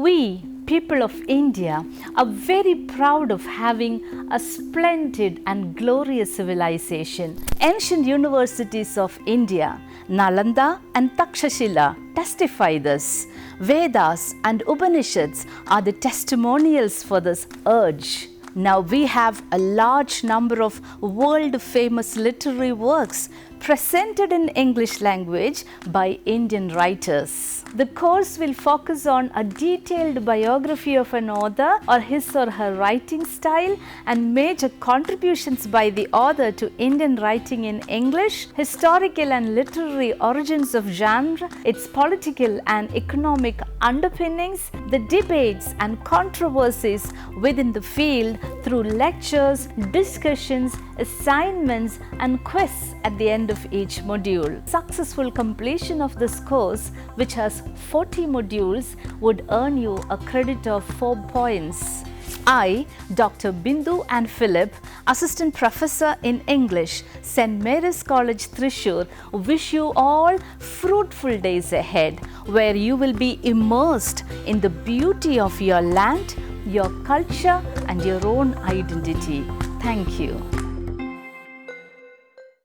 We, people of India, are very proud of having a splendid and glorious civilization. Ancient universities of India, Nalanda and Takshashila, testify this. Vedas and Upanishads are the testimonials for this urge. Now we have a large number of world-famous literary works presented in English language by Indian writers. The course will focus on a detailed biography of an author or his or her writing style and major contributions by the author to Indian writing in English, historical and literary origins of genre, its political and economic underpinnings, the debates and controversies within the field through lectures, discussions, assignments and quizzes at the end of each module. Successful completion of this course, which has 40 modules, would earn you a credit of 4 points. I, Dr. Bindu and Philip, Assistant Professor in English, St. Mary's College, Thrissur, wish you all fruitful days ahead, where you will be immersed in the beauty of your land, your culture and your own identity. Thank you.